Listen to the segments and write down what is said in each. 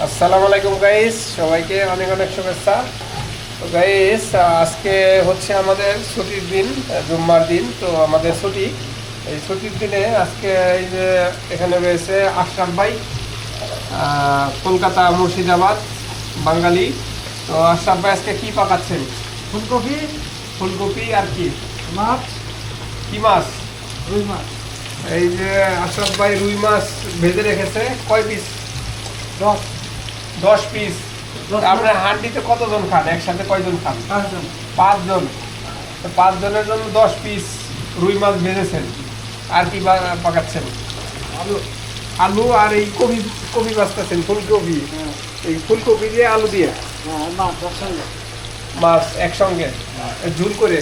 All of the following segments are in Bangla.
আসসালামু আলাইকুম গাইস, সবাইকে অনেক অনেক শুভেচ্ছা। তো গাইস, আজকে হচ্ছে আমাদের ছুটির দিন, জুম্মার দিন। তো আমাদের ছুটি, এই ছুটির দিনে আজকে এই যে এখানে রয়েছে আশরাফ ভাই, কলকাতা মুর্শিদাবাদ বাঙালি। তো আশরাফ ভাই আজকে কি পাকাচ্ছেন? ফুলকপি, ফুলকপি আর কি মাছ, কি মাছ? রুই মাছ। এই যে আশরাফ ভাই রুই মাছ ভেজে রেখেছে। কয় পিস? 10 10 পিস। 10 আপনার হান্ডিতে কতজন খান? একসাথে কয়জন খান? 5 জন। 5 জন। তো 5 জনের জন্য 10 পিস রুই মাছ ভেজেছেন। আর কি পাকাচ্ছেন? আলু। আলু আর এই কপি, কপি বাছতেছেন, ফুলকপি। এই ফুলকপি দিয়ে আলু দিয়ে মাছ একসঙ্গে। মাছ একসঙ্গে ঝুল করে।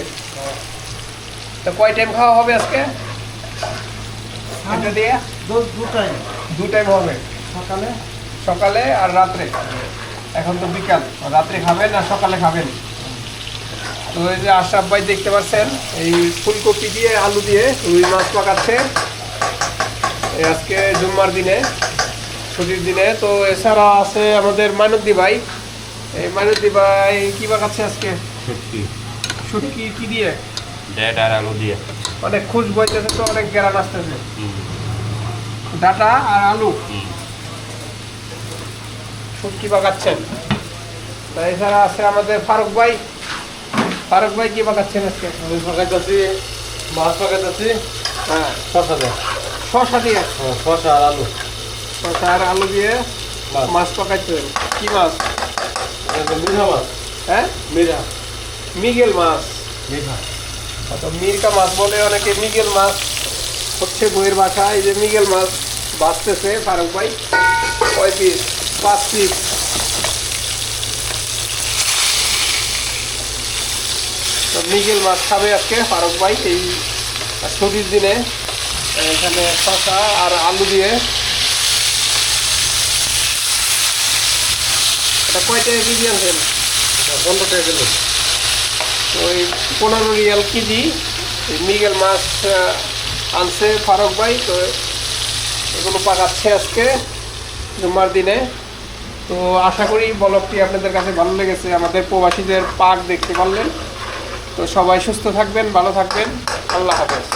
তো কয় টাইম খাওয়া হবে আজকে এটা দিয়ে? দুটাই। 2 টাইম হবে, সকালে সকালে আর রাত্রে। এখন তো বিকাল, রাত্রে খাবেন আর সকালে খাবেন। তো এই যে আশরাফ ভাই দেখতে পাচ্ছেন, এই ফুলকপি দিয়ে আলু দিয়ে রুই মাছ পাকাচ্ছে এই আজকে জুম্মার দিনে, ছুটির দিনে। তো এছাড়া আছে আমাদের মাইনুদ্দি ভাই। এই মাইনুদ্দি ভাই কি পাকাচ্ছে আজকে? শুটকি, শুটকি কি দিয়ে? ডেট আর আলু দিয়ে। অনেক খুশ বইতেছে, তো অনেক গেরান আসতেছে। হুম, ডাটা আর আলু হুম। শুটকি পাকাচ্ছেন। তো এছাড়া আছে আমাদের ফারুক ভাই। ফারুক ভাই কি পাকাচ্ছেন আজকে? আমি পাকাইতেছি, মাছ পাকাইতেছি। হ্যাঁ, শসা দিয়ে। শসা দিয়ে। শসা আর আলু। শসা আর আলু দিয়ে মাছ পাকাচ্ছেন। কি মাছ? মিঠা মাছ। হ্যাঁ, মিঠা মিগেল মাছ। মিঠা। তো মিরকা মাছ বলে অনেকে, মিগেল মাছ হচ্ছে বইয়ের বাসা। এই যে মিগেল মাছ বাঁচতেছে ফারুক ভাই। কয় পিস? 5 পিস। তো মিগেল মাছ খাবে আজকে ফারুক ভাই এই ছুটির দিনে। এখানে শসা আর আলু দিয়ে। এটা কয় টাকা কেজি আনছেন? 15 টাকা কিলো। তো এই 15 রিয়াল কেজি এই মিগেল মাছ আনছে ফারুক ভাই। তো এগুলো পাকাচ্ছে আজকে জুম্মার দিনে। তো আশা করি ব্লগটি আপনাদের কাছে ভালো লেগেছে, আমাদের প্রবাসীদের পাক দেখতে পারলেন। তো সবাই সুস্থ থাকবেন, ভালো থাকবেন। আল্লাহ হাফেজ।